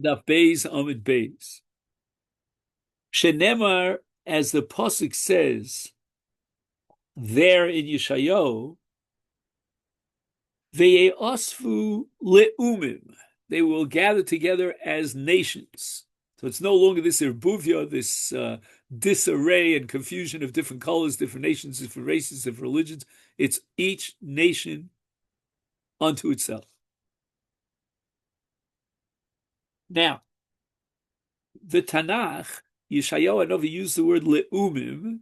Daf Beis Amid Beis. Shenemar, as the pasuk says there in Yeshayahu, Ve'osfu le'umim. They will gather together as nations. So it's no longer this irbuvia, this disarray and confusion of different colors, different nations, different races, different religions. It's each nation unto itself. Now, the Tanakh, Yeshayahu Hanavi used the word le'umim,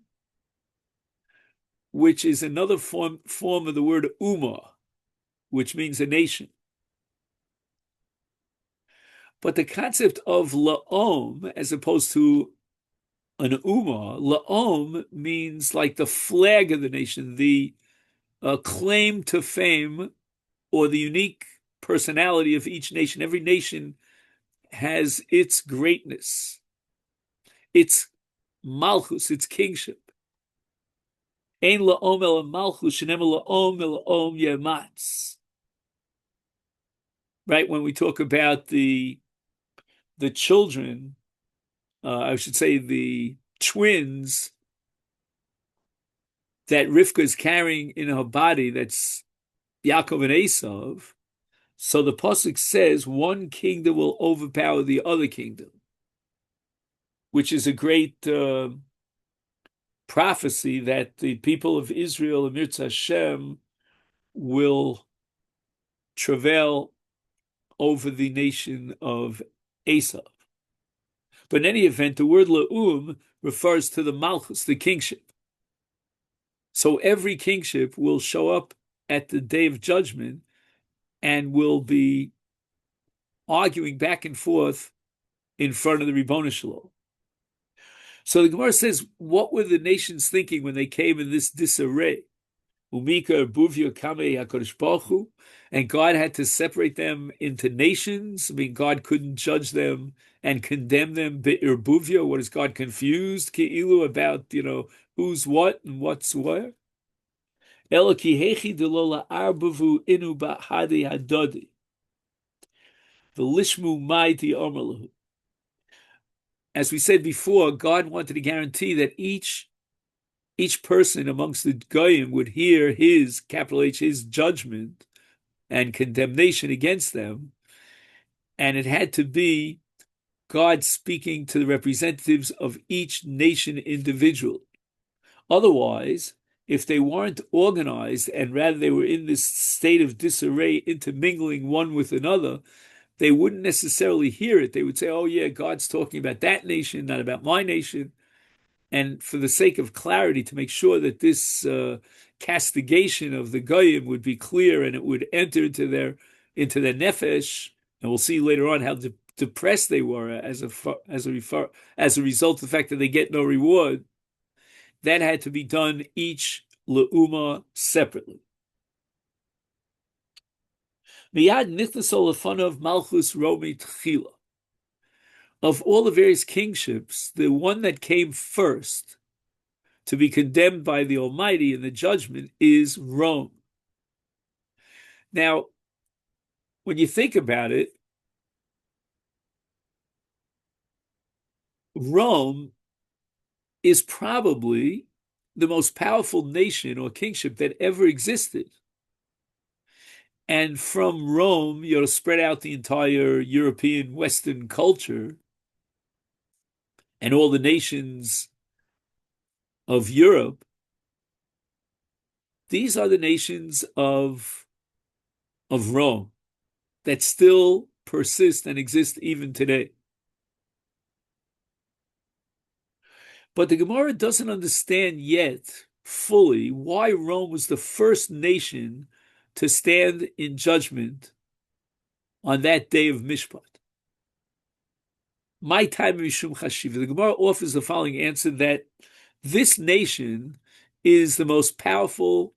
which is another form of the word ummah, which means a nation. But the concept of la'om, as opposed to an ummah, la'om means like the flag of the nation, the claim to fame, or the unique personality of each nation. Every nation has its greatness, its malchus, its kingship. Ein la'om el malchus, shenem la'om el la'om yematz. Right, when we talk about the children, I should say the twins that Rivka is carrying in her body, that's Yaakov and Esav. So the pasuk says one kingdom will overpower the other kingdom, which is a great prophecy that the people of Israel, Amir Hashem, will travail over the nation of Esav. But in any event, the word la'um refers to the malchus, the kingship. So every kingship will show up at the day of judgment and will be arguing back and forth in front of the Ribono Shel Olam. So the Gemara says, what were the nations thinking when they came in this disarray? Umika, Buvia, Kamei, HaKadosh Baruch Hu, and God had to separate them into nations. I mean, God couldn't judge them and condemn them. Buvia, what is God confused? Ki'ilu, about, who's what and what's where? Eloki delola arbavu inu ba'hadi hadodi. V'lishmu maiti omerlahu. As we said before, God wanted to guarantee that each person amongst the goyim would hear his, capital H, his judgment and condemnation against them, and it had to be God speaking to the representatives of each nation individually. Otherwise, if they weren't organized and rather they were in this state of disarray, intermingling one with another, they wouldn't necessarily hear it. They would say, oh yeah, God's talking about that nation, not about my nation. And for the sake of clarity, to make sure that this castigation of the goyim would be clear and it would enter into their nefesh, and we'll see later on how depressed they were as a result of the fact that they get no reward. That had to be done each le'uma separately. Miyad nichnaso lefanav malchus romi tchila. Of all the various kingships, the one that came first to be condemned by the Almighty in the judgment is Rome. Now, when you think about it, Rome is probably the most powerful nation or kingship that ever existed. And from Rome, spread out the entire European Western culture, and all the nations of Europe. These are the nations of Rome that still persist and exist even today. But the Gemara doesn't understand yet fully why Rome was the first nation to stand in judgment on that day of Mishpat. My time Mishum Chashiva. The Gemara offers the following answer, that this nation is the most powerful,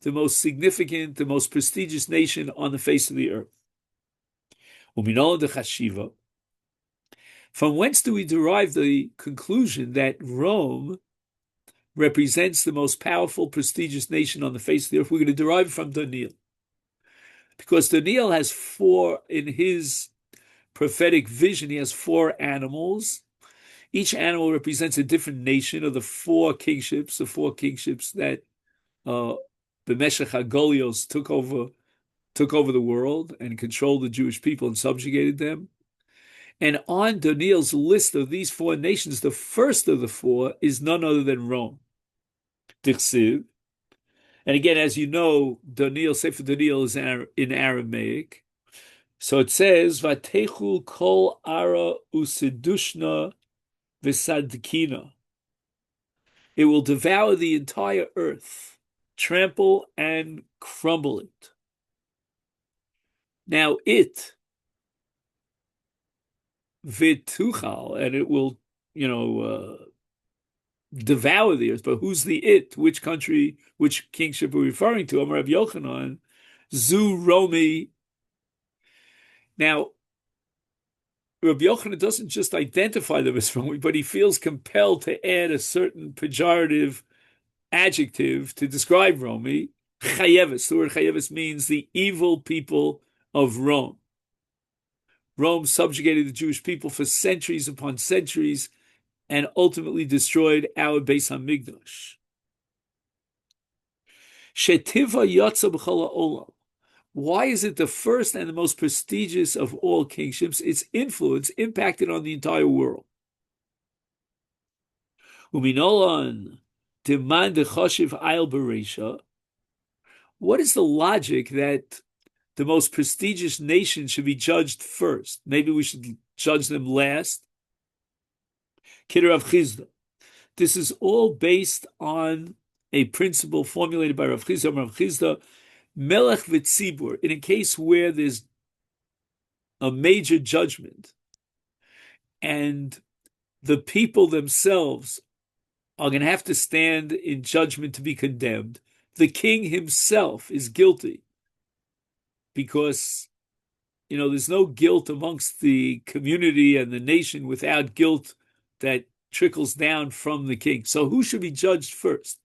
the most significant, the most prestigious nation on the face of the earth. Uminola de Chashiva. From whence do we derive the conclusion that Rome represents the most powerful, prestigious nation on the face of the earth? We're going to derive it from Daniel. Because Daniel has four in his prophetic vision, he has 4 animals. Each animal represents a different nation of the 4 kingships, that the Meshech HaGolios took over the world and controlled the Jewish people and subjugated them. And on Daniel's list of these 4 nations, the first of the 4 is none other than Rome. Dichsiv. And again, as you know, Sefer Daniel is in Aramaic. So it says, Vatechul kol ara usidushna v'sadkina. It will devour the entire earth, trample and crumble it. Now it, vituchal, and it will, devour the earth. But who's the it? Which country, which kingship are we referring to? Amar Rav Yochanan, Zu Romi. Now, Rabbi Yochanan doesn't just identify them as Romi, but he feels compelled to add a certain pejorative adjective to describe Romi. Chayeves. The word chayeves means the evil people of Rome. Rome subjugated the Jewish people for centuries upon centuries and ultimately destroyed our Beis Hamikdash. Shetiva yatsa b'chol ha'olam. Why is it the first and the most prestigious of all kingships? Its influence impacted on the entire world. Uminolan demand choshiv ayil bereisha. What is the logic that the most prestigious nation should be judged first? Maybe we should judge them last. Kidder Rav Chizda. This is all based on a principle formulated by Rav Chizda. Rav Chizda, Melech v'tzibur, in a case where there's a major judgment and the people themselves are going to have to stand in judgment to be condemned, the king himself is guilty because, there's no guilt amongst the community and the nation without guilt that trickles down from the king. So who should be judged first?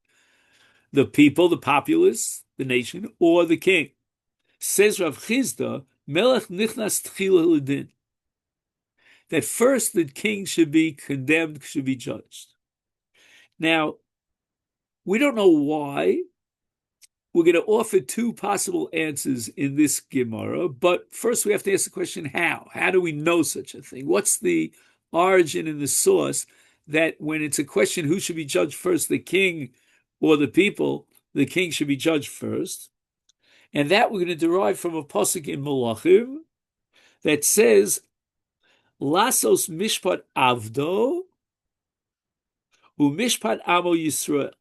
The people, the populace, the nation, or the king? Says Rav Chizda, Melech nichnas tchila l'din, that first the king should be condemned, should be judged. Now, we don't know why. We're going to offer 2 possible answers in this Gemara, but first we have to ask the question, how? How do we know such a thing? What's the origin and the source that when it's a question who should be judged first, the king or the people, the king should be judged first? And that we're going to derive from a pasuk in Malachim that says, Lasos mishpat avdo u mishpat amo Yisrael.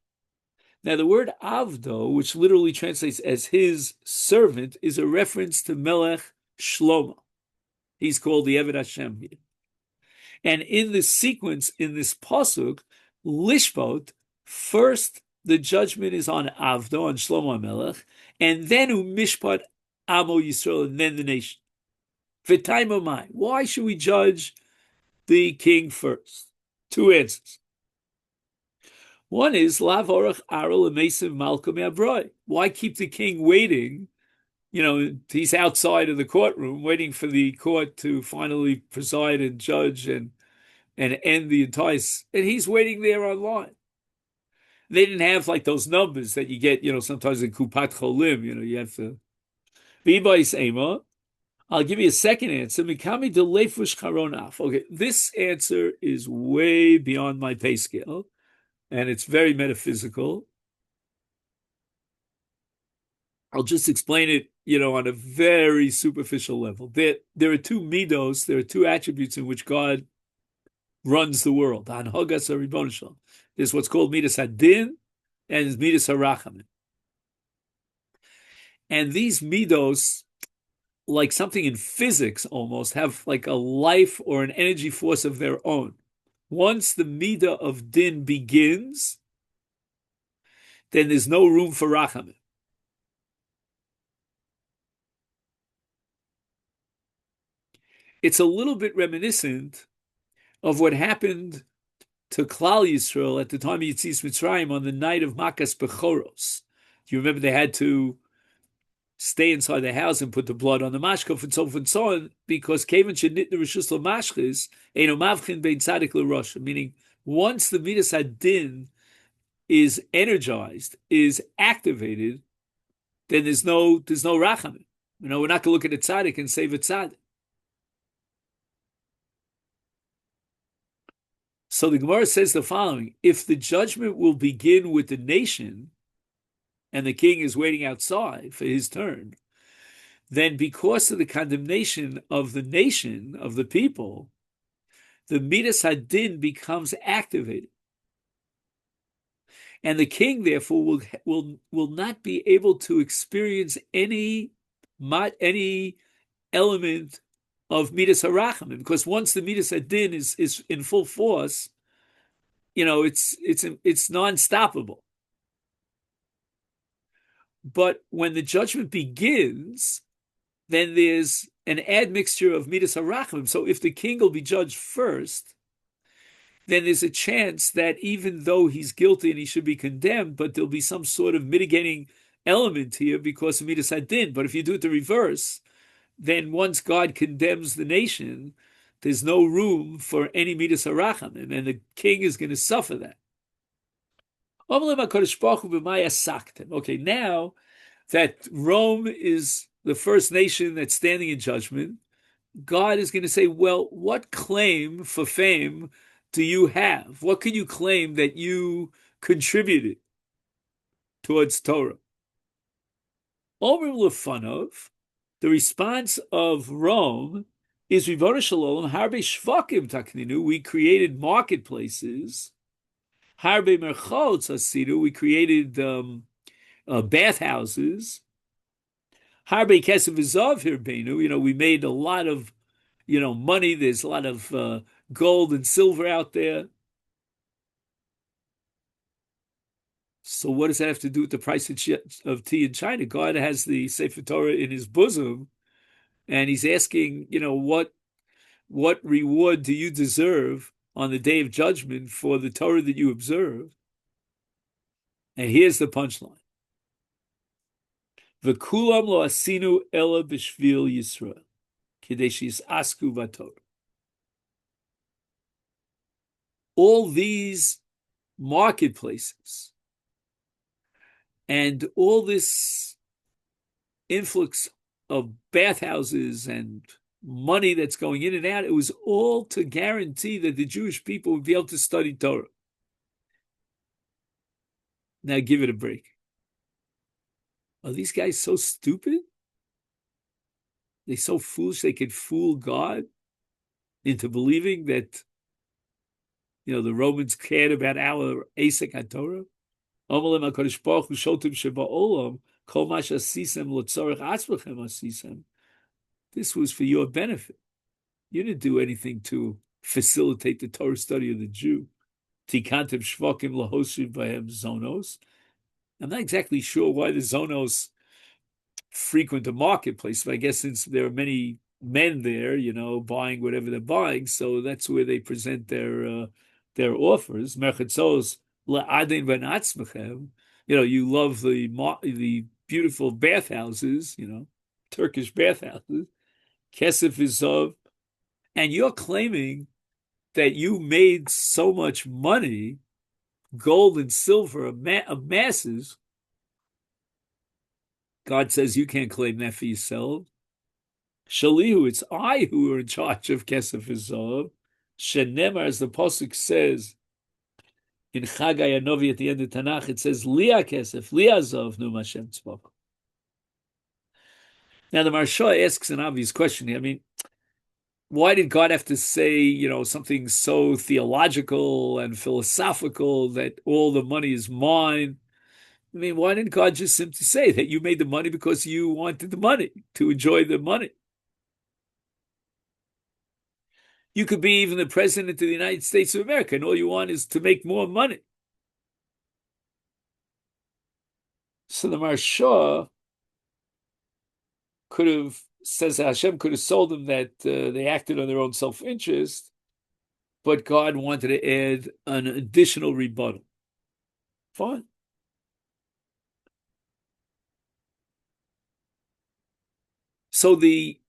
Now the word avdo, which literally translates as his servant, is a reference to Melech Shlomo. He's called the Eved Hashem here. And in this sequence, in this pasuk, Lishbot, first the judgment is on Avdo, on Shlomo HaMelech, and then Mishpat Amo Yisrael, and then the nation. V'taimamai. Why should we judge the king first? 2 answers. One is Lav Orach Arel Emesim Malcolm Abroi. Why keep the king waiting? He's outside of the courtroom waiting for the court to finally preside and judge and end the entire. And he's waiting there online. They didn't have like those numbers that you get, sometimes in Kupat Cholim. You have to. V'ibais Ema. I'll give you a second answer. Mikami delefush charonaf. Okay, this answer is way beyond my pay scale, and it's very metaphysical. I'll just explain it, on a very superficial level. There are 2 midos, there are 2 attributes in which God runs the world. Hanhagas HaRibbono Shel Olam. There's what's called midas hadin, and there's midas harachamim. And these midos, like something in physics almost, have like a life or an energy force of their own. Once the midah of din begins, then there's no room for rachamim. It's a little bit reminiscent of what happened to Klal Yisrael at the time of Yetzias Mitzrayim on the night of Makas Bechoros. Do you remember they had to stay inside the house and put the blood on the mashkuf and so forth and so on, because Kavan Shenit the Rishus Lamashchis, Eino Mavchin Bein Tzadik LeRasha, meaning once the Midas Hadin is energized, is activated, then there's no rachamim. We're not going to look at a tzaddik and save a tzaddik. So the Gemara says the following: if the judgment will begin with the nation, and the king is waiting outside for his turn, then because of the condemnation of the nation, of the people, the Midas Hadin becomes activated. And the king, therefore, will not be able to experience any element of Midas Harachamim, because once the Midas Hadin is in full force, it's non-stoppable. But when the judgment begins, then there's an admixture of Midas Harachamim. So if the king will be judged first, then there's a chance that even though he's guilty and he should be condemned, but there'll be some sort of mitigating element here because of Midas Hadin. But if you do it the reverse, then once God condemns the nation, there's no room for any Midas Harachamim, and the king is going to suffer that. Okay, now that Rome is the first nation that's standing in judgment, God is going to say, well, what claim for fame do you have? What can you claim that you contributed towards Torah? Omer Lefanov, the response of Rome is Rivona Shalom, Harbe Shvakim Takninu, we created marketplaces. Harbe Merchot Asidu, we created bathhouses. Harbe Kesef Izov Hirbenu, we made a lot of, money. There's a lot of gold and silver out there. So what does that have to do with the price of tea in China? God has the Sefer Torah in his bosom, and he's asking, what reward do you deserve on the day of judgment for the Torah that you observe? And here's the punchline. V'kulam lo asinu ela b'shvil Yisrael, kidei she'yisasku v'Torah. All these marketplaces and all this influx of bathhouses and money that's going in and out, it was all to guarantee that the Jewish people would be able to study Torah. Now give it a break. Are these guys so stupid? They're so foolish they could fool God into believing that the Romans cared about our Asik HaTorah? This was for your benefit. You didn't do anything to facilitate the Torah study of the Jew. I'm not exactly sure why the Zonos frequent the marketplace, but I guess since there are many men there, buying whatever they're buying, so that's where they present their offers. Merchetzos la'adin v'natzmechem. You love the beautiful bathhouses, Turkish bathhouses. Kesef Izov, and you're claiming that you made so much money, gold and silver of masses. God says you can't claim that for yourself. Shalihu, it's I who are in charge of Kesef Izov. Shenemar, as the pasuk says in Chagai Anovi at the end of Tanakh, it says Liah Kesef, Liah Zov, Nu Hashem Tzvach. Now the Marsha asks an obvious question. I mean, why did God have to say, something so theological and philosophical that all the money is mine? I mean, why didn't God just simply say that you made the money because you wanted the money, to enjoy the money? You could be even the president of the United States of America, and all you want is to make more money. So the Marsha says Hashem could have told them that they acted on their own self-interest, but God wanted to add an additional rebuttal. Fine. So the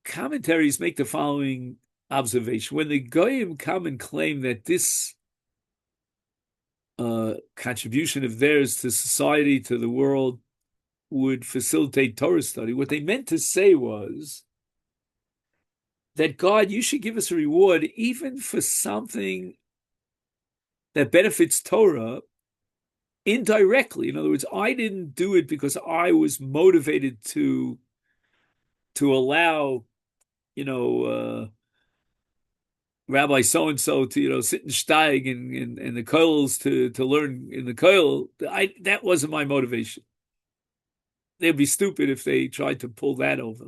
commentaries make the following observation. When the Goyim come and claim that this contribution of theirs to society, to the world, would facilitate Torah study, what they meant to say was that God, you should give us a reward even for something that benefits Torah indirectly. In other words, I didn't do it because I was motivated to allow, you know, Rabbi so and so to sit in steig and the koils to learn in the koil. That wasn't my motivation. They'd be stupid if they tried to pull that over.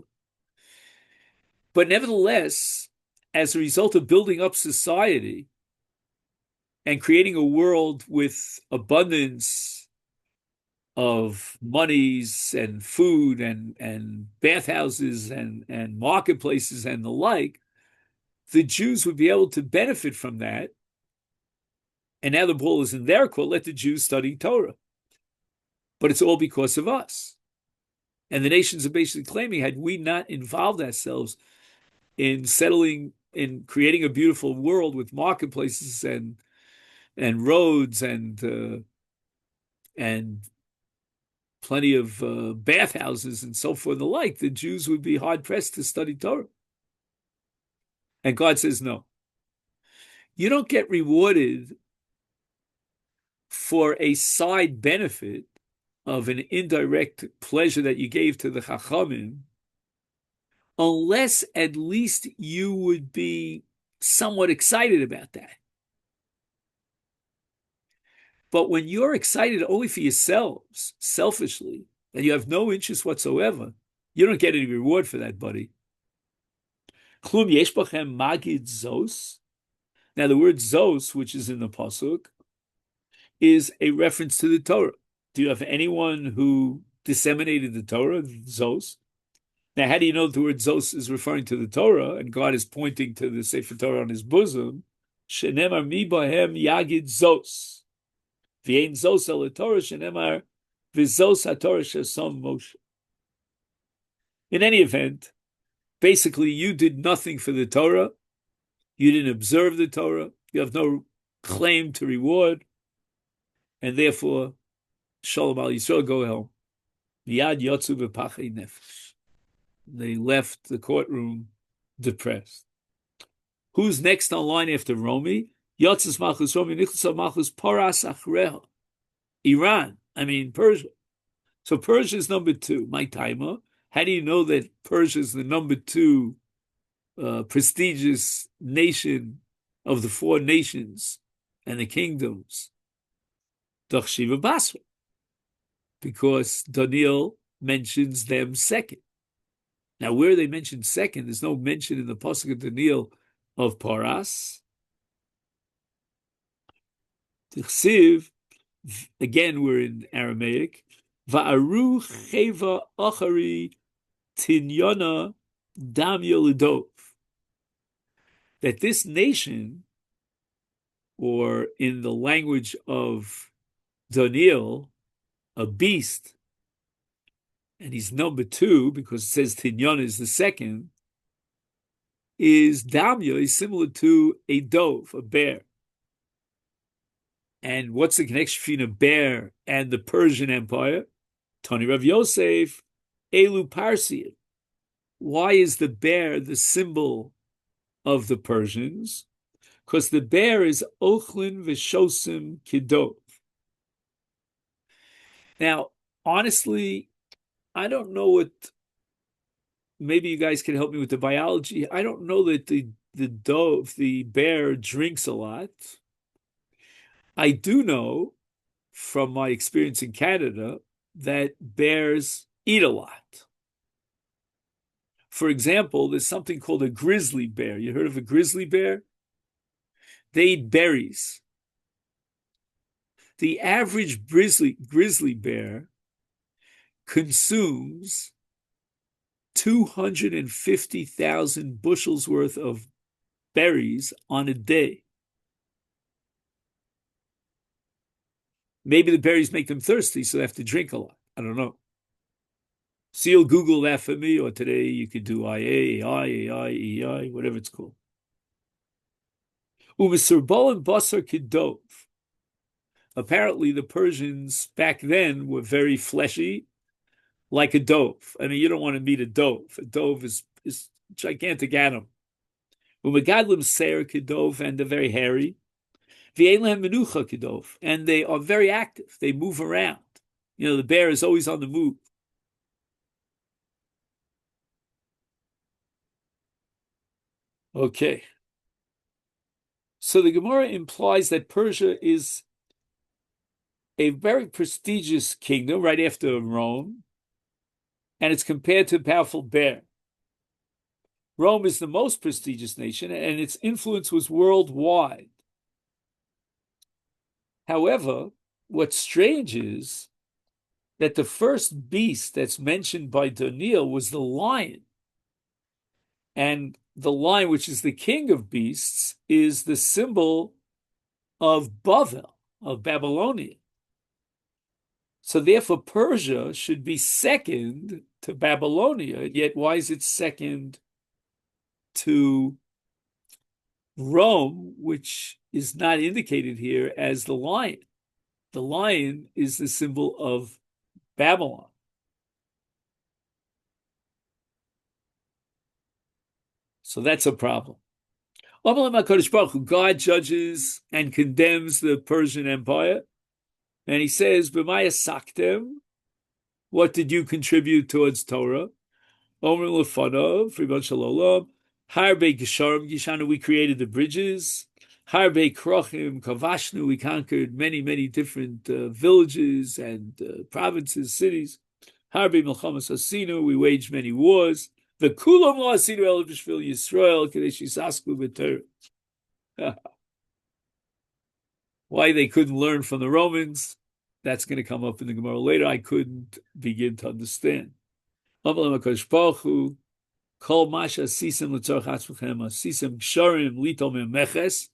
But nevertheless, as a result of building up society and creating a world with abundance of monies and food and bathhouses and marketplaces and the like, the Jews would be able to benefit from that. And now the ball is in their court. Let the Jews study Torah. But it's all because of us. And the nations are basically claiming, had we not involved ourselves in settling, in creating a beautiful world with marketplaces and roads and plenty of bathhouses and so forth and the like, the Jews would be hard pressed to study Torah. And God says, no. You don't get rewarded for a side benefit of an indirect pleasure that you gave to the Chachamim, unless at least you would be somewhat excited about that. But when you're excited only for yourselves, selfishly, and you have no interest whatsoever, you don't get any reward for that, buddy. Klum yesh bachem magid zos. Now, the word zos, which is in the pasuk, is a reference to the Torah. Do you have anyone who disseminated the Torah, zos? Now, how do you know the word zos is referring to the Torah and God is pointing to the Sefer Torah on his bosom? Shenemar mi bahem yagid zos. V'ein zos el Torah shenemar v'zos haTorah shesom Moshe. In any event, basically you did nothing for the Torah. You didn't observe the Torah. You have no claim to reward. And therefore, Shalom al Yisrael, go home. Miyad yotzu b'pachei nefesh. They left the courtroom depressed. Who's next on line after Romi? Yotzes Malchus Romi, Nichlas Malchus Paras Achreha. Iran, Persia. So Persia is number 2. My timer. How do you know that Persia is the number 2 prestigious nation of the 4 nations and the kingdoms? Doch Shiva Basra. Because Daniel mentions them second. Now, where they mention second, there's no mention in the Pasuk of Daniel of Paras. T'chsiv, again, we're in Aramaic. Va'aru cheva achari tinyona dam yolidov. That this nation, or in the language of Daniel, a beast, and he's number 2 because it says Tinyon is the second, is Damya, is similar to a dove, a bear. And what's the connection between a bear and the Persian Empire? Tani Rav Yosef, Elu Parsian. Why is the bear the symbol of the Persians? Because the bear is Ochlin Vishosim Kidov. Now, honestly, I don't know what, maybe you guys can help me with the biology. I don't know that the dove, the bear, drinks a lot. I do know from my experience in Canada that bears eat a lot. For example, there's something called a grizzly bear. You heard of a grizzly bear? They eat berries. The average grizzly bear consumes 250,000 bushels worth of berries on a day. Maybe the berries make them thirsty, so they have to drink a lot. I don't know. So you'll Google that for me, or today you could do AI, whatever it's called. Umesurbolim basar kidov. Apparently, the Persians back then were very fleshy, like a dove. I mean, you don't want to meet a dove. A dove is a gigantic animal. Umegadlim ser kidov, and they're very hairy. V'ein menucha kidov, and they are very active. They move around. You know, the bear is always on the move. Okay. So the Gemara implies that Persia is a very prestigious kingdom right after Rome, and it's compared to a powerful bear. Rome is the most prestigious nation, and its influence was worldwide. However, what's strange is that the first beast that's mentioned by Daniel was the lion. And the lion, which is the king of beasts, is the symbol of Bavel, of Babylonia. So therefore, Persia should be second to Babylonia. Yet why is it second to Rome, which is not indicated here as the lion? The lion is the symbol of Babylon. So that's a problem. God judges and condemns the Persian Empire. And he says, B'maya saktem, what did you contribute towards Torah? Omer lefanov, Ribbon Shalom, Harbe Gesharim Gishanu, we created the bridges. Harbe Krochim Kavashnu, we conquered many, many different villages and provinces, cities. Harbe Milchamas Asinu, we waged many wars. The Kulam Lo Asinu El B'Shvil Yisrael Kadesh Yisasku B'Torah. Why they couldn't learn from the Romans, that's going to come up in the Gemara later. I couldn't begin to understand. Kol masha sisim l'tzorach atzmechem, sisim ksharim litom meches.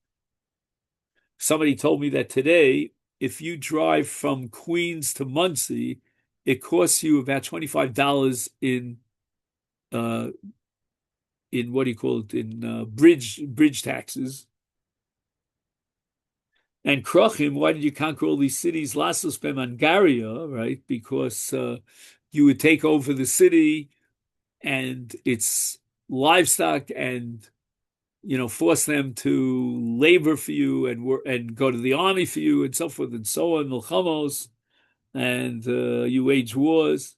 Somebody told me that today, if you drive from Queens to Muncie, it costs you about $25 in what do you call it, in bridge taxes. And Krochim, why did you conquer all these cities? Lasos bemangaria, right? Because you would take over the city and its livestock and force them to labor for you and go to the army for you and so forth and so on, milchamos, and you wage wars.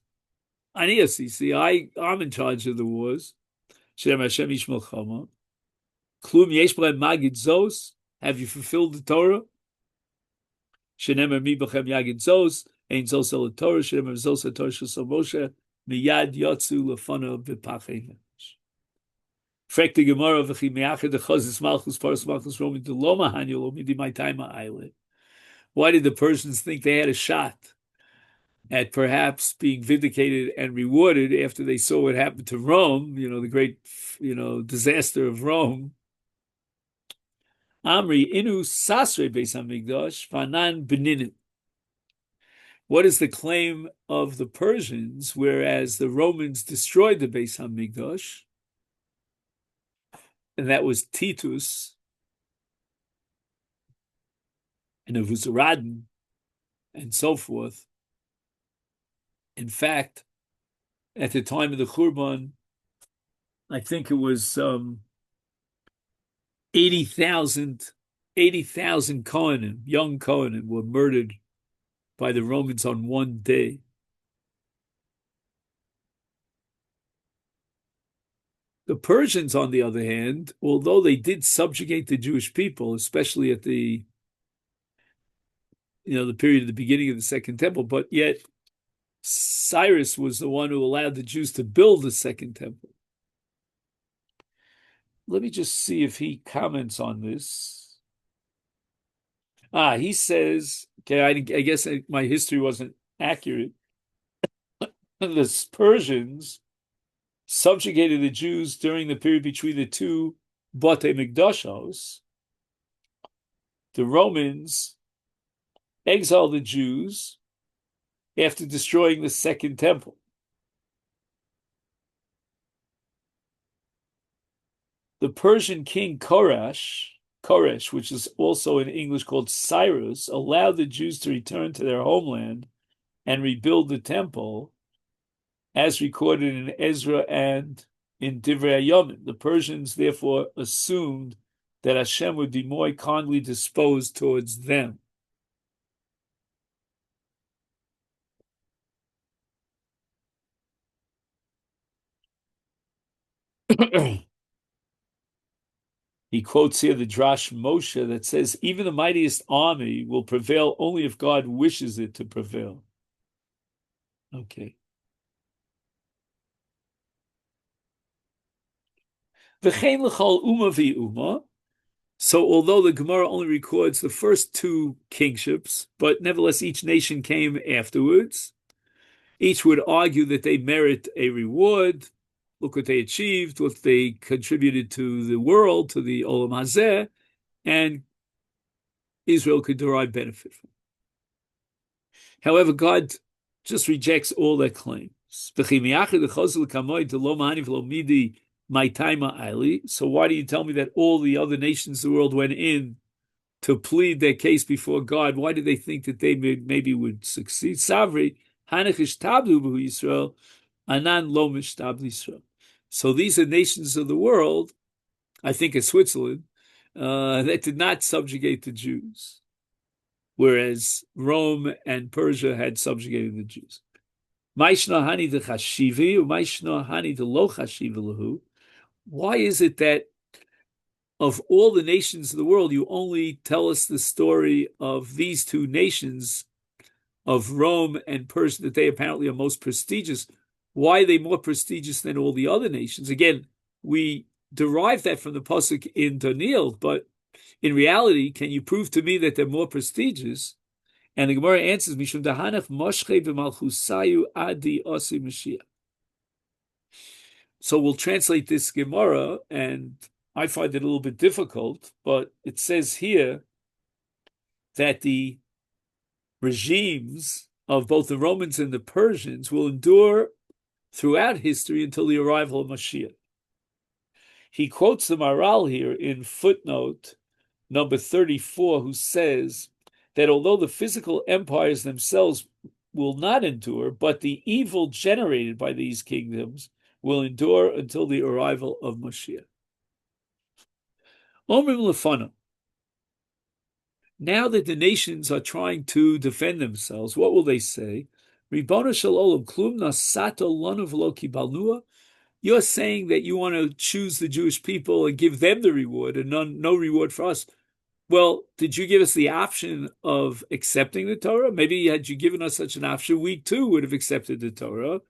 Anias, you see, I'm in charge of the wars. Shem Hashem ish milchama. Klum yesh b'lehem magid zos. Have you fulfilled the Torah? Shenemer mi b'chem yagid zos. Ein zos el Torah. Shenemer zos el Torah shel Moshe. Miyad yotzu lefanav b'pachei. Frek the Gemara v'chi me'achad dechazis malchus paras malchus romi de lo mahanyo lo midi my time island. Why did the Persians think they had a shot at perhaps being vindicated and rewarded after they saw what happened to Rome? The great, disaster of Rome. Amri inu sasre beis hamikdash fanan beninu. What is the claim of the Persians, whereas the Romans destroyed the Beis Hamikdash? And that was Titus and Nebuchadnezzar and so forth. In fact, at the time of the Churban, I think it was 80,000 Kohanim, young Kohanim, were murdered by the Romans on one day. The Persians, on the other hand, although they did subjugate the Jewish people, especially at the period of the beginning of the Second Temple, but yet Cyrus was the one who allowed the Jews to build the Second Temple. Let me just see if he comments on this. He says, okay, I guess my history wasn't accurate. The Persians subjugated the Jews during the period between the two Batei Mikdashos. The Romans exiled the Jews after destroying the Second Temple. the Persian king Koresh, which is also in English called Cyrus, allowed the Jews to return to their homeland and rebuild the temple, as recorded in Ezra and in Divrei Yomi. The Persians therefore assumed that Hashem would be more kindly disposed towards them. He quotes here the Drash Moshe that says, even the mightiest army will prevail only if God wishes it to prevail. Okay. V'chein l'chol uma v'uma. So although the Gemara only records the first two kingships, but nevertheless each nation came afterwards, each would argue that they merit a reward. Look what they achieved, what they contributed to the world, to the Olam Hazeh, and Israel could derive benefit from. However, God just rejects all their claims. So why do you tell me that all the other nations of the world went in to plead their case before God? Why did they think that they maybe would succeed? Savri, Hanachish Tablu Yisrael, Anan Lomish Tablu Yisrael. So these are nations of the world, I think it's Switzerland, that did not subjugate the Jews, whereas Rome and Persia had subjugated the Jews. Why is it that of all the nations of the world, you only tell us the story of these two nations, of Rome and Persia, that they apparently are most prestigious? Why are they more prestigious than all the other nations? Again, we derive that from the pasuk in Daniel, but in reality, can you prove to me that they're more prestigious? And the Gemara answers, Mishum dahanach moshche b'malchusayu adi osi Mashiach. So we'll translate this Gemara, and I find it a little bit difficult, but it says here that the regimes of both the Romans and the Persians will endure throughout history until the arrival of Mashiach. He quotes the Maral here in footnote number 34, who says that although the physical empires themselves will not endure, but the evil generated by these kingdoms will endure until the arrival of Mashiach. Omrim lefana. Now that the nations are trying to defend themselves, what will they say? Ribbono shel olam, klum nasato lanu v'lo kibalnua. You're saying that you want to choose the Jewish people and give them the reward and no reward for us. Well, did you give us the option of accepting the Torah? Maybe had you given us such an option, we too would have accepted the Torah.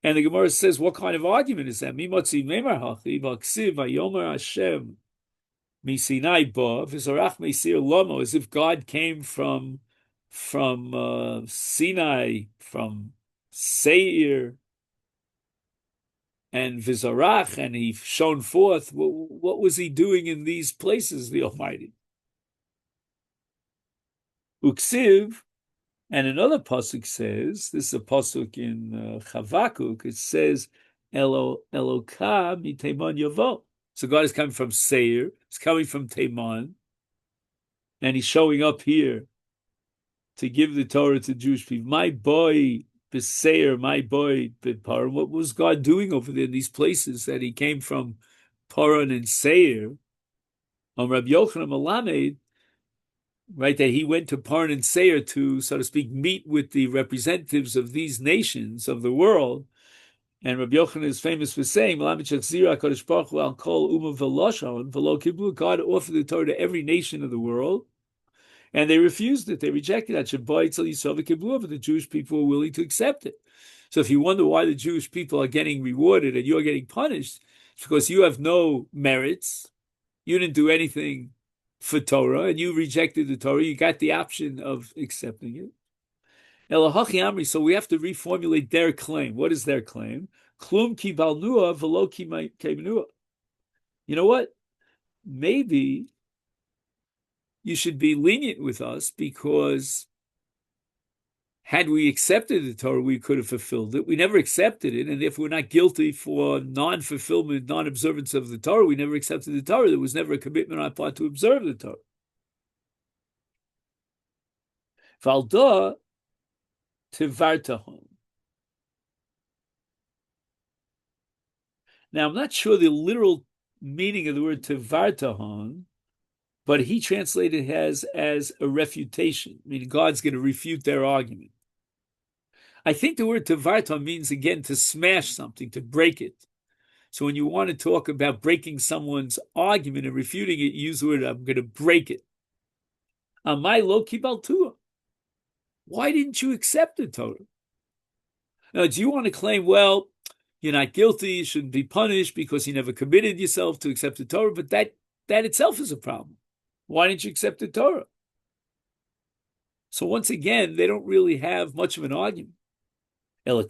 And the Gemara says, what kind of argument is that? Mimotzi memar hachi v'aksiv vayomer Hashem misinai ba v'zarach meisir lomo, as if God came from Sinai, from Seir, and v'zarach, and he shone forth. What was he doing in these places, the Almighty? Uksiv, and another pasuk says, this is a pasuk in Chavakuk, it says, Eloka miteman yavo. So God is coming from Seir, he's coming from Teman, and he's showing up here to give the Torah to Jewish people. My boy, Beseir, my boy, Paran. What was God doing over there in these places that he came from Paran and Seir? On Rabbi Yochanan Malamed, right, that he went to Paran and Seir to, so to speak, meet with the representatives of these nations of the world. And Rabbi Yochanan is famous for saying, God offered the Torah to every nation of the world, and they refused it. They rejected it. But the Jewish people were willing to accept it. So if you wonder why the Jewish people are getting rewarded and you're getting punished, it's because you have no merits. You didn't do anything for Torah, and you rejected the Torah. You got the option of accepting it. So we have to reformulate their claim. What is their claim? Klum ki balnua v'lo ki kemenua. You know what? Maybe you should be lenient with us because Had we accepted the Torah, we could have fulfilled it. We never accepted it, and if we're not guilty for non-fulfillment, non-observance of the Torah, we never accepted the Torah. There was never a commitment on our part to observe the Torah. Valda tivartahon. Now, I'm not sure the literal meaning of the word tivartahon, but he translated it as a refutation, meaning God's going to refute their argument. I think the word tivartahon means, again, to smash something, to break it. So when you want to talk about breaking someone's argument and refuting it, you use the word, I'm going to break it. Amai lo kibal tua. Why didn't you accept the Torah? Now, do you want to claim, well, you're not guilty, you shouldn't be punished because you never committed yourself to accept the Torah, but that itself is a problem. Why didn't you accept the Torah? So once again, they don't really have much of an argument. Har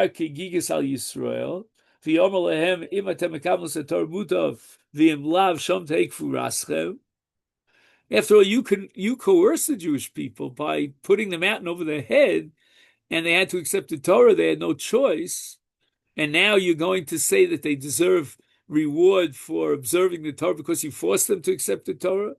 kigigas al Yisrael, v'yomer lehem im atem mekablos haTorah mutav v'im lav shom teikfu raschem. After all, you coerced the Jewish people by putting the mountain over their head, and they had to accept the Torah. They had no choice, and now you're going to say that they deserve reward for observing the Torah because you forced them to accept the Torah.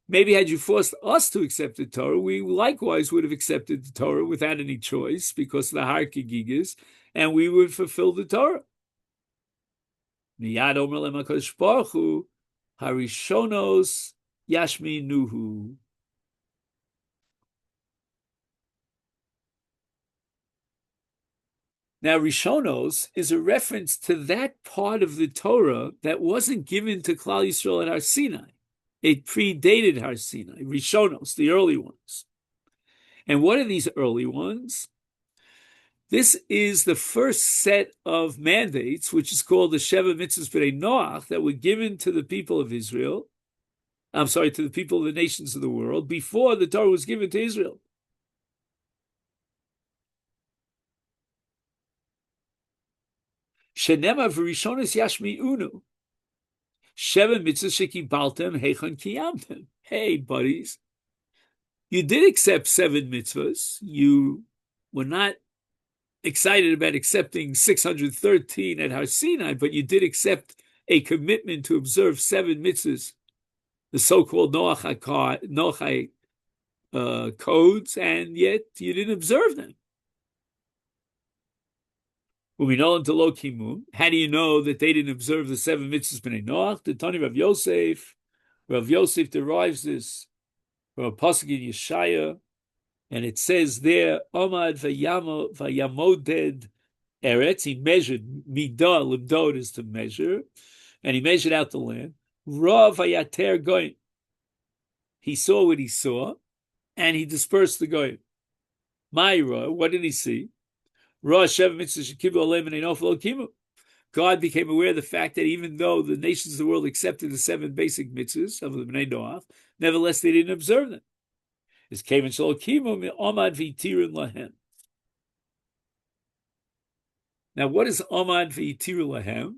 Maybe had you forced us to accept the Torah, we likewise would have accepted the Torah without any choice because of the Har Kigigas, and we would fulfill the Torah. Miyad omer lehem HaKadosh Baruch Hu, harishonos yashminuhu. Now, Rishonos is a reference to that part of the Torah that wasn't given to Klal Yisrael at Har Sinai. It predated Har Sinai, Rishonos, the early ones. And what are these early ones? This is the first set of mandates, which is called the Sheva Mitzvahs B'nai Noach, that were given to the people of Israel, to the people of the nations of the world, before the Torah was given to Israel. Shenema v'Rishonos yashmi'unu. Sheva mitzvahs shekibaltem heichon kiyamtem. Hey, buddies, you did accept 7 mitzvahs. You were not excited about accepting 613 at Har Sinai, but you did accept a commitment to observe 7 mitzvahs, the so-called Noachai codes, and yet you didn't observe them. We know into Lo Kimum. How do you know that they didn't observe the 7 mitzvahs b'nei Noach? The Tani Rav Yosef. Rav Yosef derives this from a pasuk in Yeshaya, and it says there, Omad vayamoded eretz. He measured midah, limdod is to measure, and he measured out the land. Ra vayater goyim. He saw what he saw, and he dispersed the goyim. Ma'ira, what did he see? God became aware of the fact that even though the nations of the world accepted the 7 basic mitzvahs of the Bnei Noach, nevertheless they didn't observe them. Now, what is Amad v'yitiru lahem?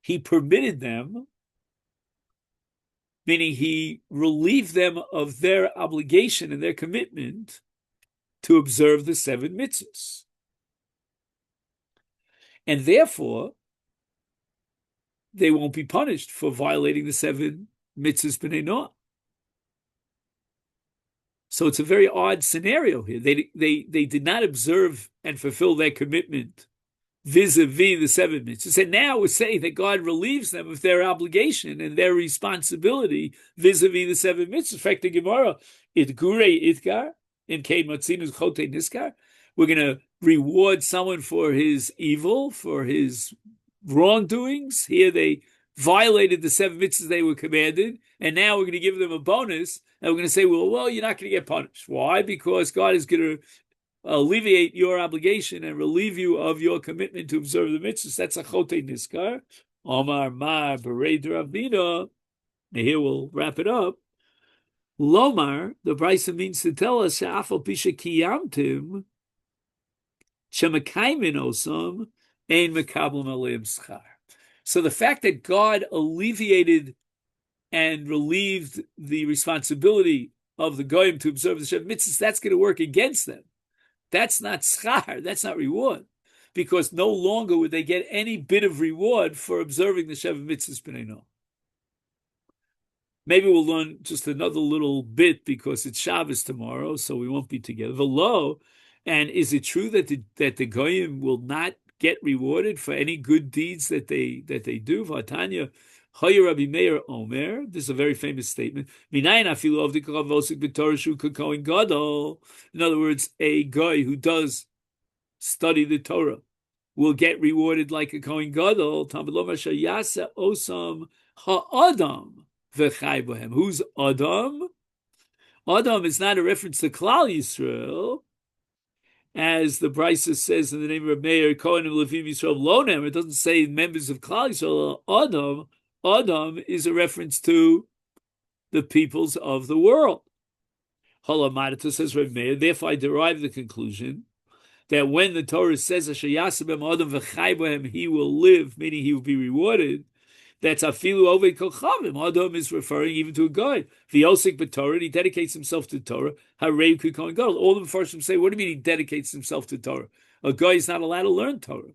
He permitted them, meaning he relieved them of their obligation and their commitment to observe the 7 mitzvahs. And therefore, they won't be punished for violating the 7 mitzvahs b'nei Noach. So it's a very odd scenario here. They did not observe and fulfill their commitment vis-a-vis the 7 mitzvahs. And now we're saying that God relieves them of their obligation and their responsibility vis-a-vis the 7 mitzvahs. In fact, the Gemara, itgurei itgar, in Kein Matzinus Chote Niskar, we're going to reward someone for his evil, for his wrongdoings. Here they violated the 7 mitzvahs they were commanded, and now we're going to give them a bonus, and we're going to say, well, you're not going to get punished. Why? Because God is going to alleviate your obligation and relieve you of your commitment to observe the mitzvahs. That's a Chote Niskar. Omar Mar Berei Dravina. Here we'll wrap it up. Lomar, the Brisa means to tell us, She'afal pisha kiyamtim, Shemekaimin osam ein mekablim aleim schar. So the fact that God alleviated and relieved the responsibility of the goyim to observe the Sheva Mitzvahs, that's going to work against them. That's not schar, that's not reward, because no longer would they get any bit of reward for observing the Sheva Mitzvahs b'nei Noach. Maybe we'll learn just another little bit because it's Shabbos tomorrow, so we won't be together. V'lo, and is it true that the goyim will not get rewarded for any good deeds that they do? V'atanya, Hoyer Rabbi Meir Omer. This is a very famous statement. Minayin afilu avdik vosik b'torah shu k'kohen gadol. In other words, a guy who does study the Torah will get rewarded like a kohen gadol. Talmud lo masha yasa osam ha'adam. Who's Adam? Adam is not a reference to Klal Yisrael, as the Brisa says in the name of Meir, Kohen and Levim Yisrael Lonem. It doesn't say members of Klal Yisrael. Adam is a reference to the peoples of the world. Halamadita says Rav Meir. Therefore, I derive the conclusion that when the Torah says Asher Yasabem Adam v'chai bohem, he will live, meaning he will be rewarded. That's afilu oved kolchavim. Adam is referring even to a guy. V'yosik b'Torah, he dedicates himself to Torah. Harei k'kohen gadol. All the Mepharshim say, what do you mean he dedicates himself to Torah? A guy is not allowed to learn Torah.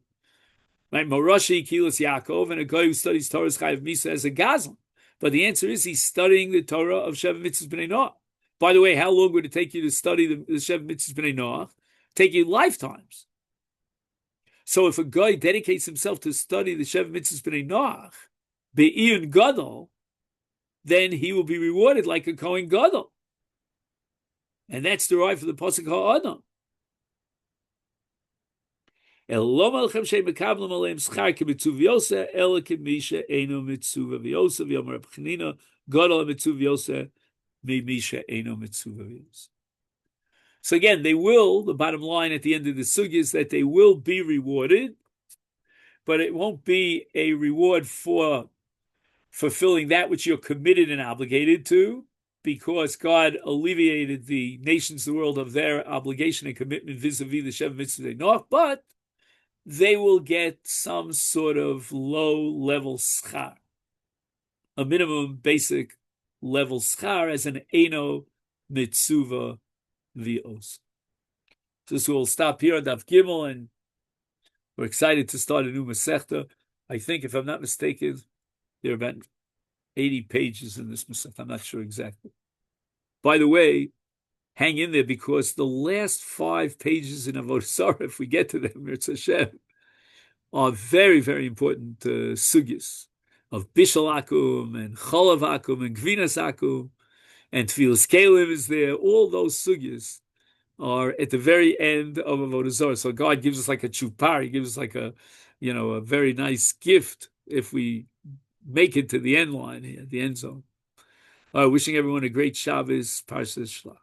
Right? Morashi kilas Yaakov, and a guy who studies Torah is chayav misa as a gazlan. But the answer is he's studying the Torah of Sheva Mitzvahs b'nei Noach. By the way, how long would it take you to study the Sheva Mitzvahs b'nei Noach? Take you lifetimes. So if a guy dedicates himself to study the Sheva Mitzvahs b'nei Noach, Be'iyun Gadol, then he will be rewarded like a Kohen Gadol. And that's derived from the Pasuk HaAdam. Elo malchem shei mekablim aleim schar k'mitzuv yoseh, ela k'misha eino mitzuv v'yoseh, v'yomer Reb Chanina, Gadol mitzuv yoseh, mi'misha eino mitzuv v'yoseh. So again, they will, the bottom line at the end of the sugya is that they will be rewarded, but it won't be a reward for fulfilling that which you're committed and obligated to, because God alleviated the nations of the world of their obligation and commitment vis-a-vis the Sheva Mitzvah Noach, but they will get some sort of low-level schar, a minimum basic level schar as an Eino Mitzuva V'os. So we'll stop here on Daf Gimel, and we're excited to start a new Masechta. I think, if I'm not mistaken, there are about 80 pages in this Masechta. I'm not sure exactly. By the way, hang in there, because the last 5 pages in Avoda Zara, if we get to them, Mirz Hashem, are very, very important sugyas of Bishal Akum and Cholav Akum and Gvinas Akum, and Tfilas Kelim is there. All those sugyas are at the very end of Avoda Zara. So God gives us like a chupar. He gives us like a very nice gift if we make it to the end line here, the end zone. Wishing everyone a great Shabbos, Parshas Shlach.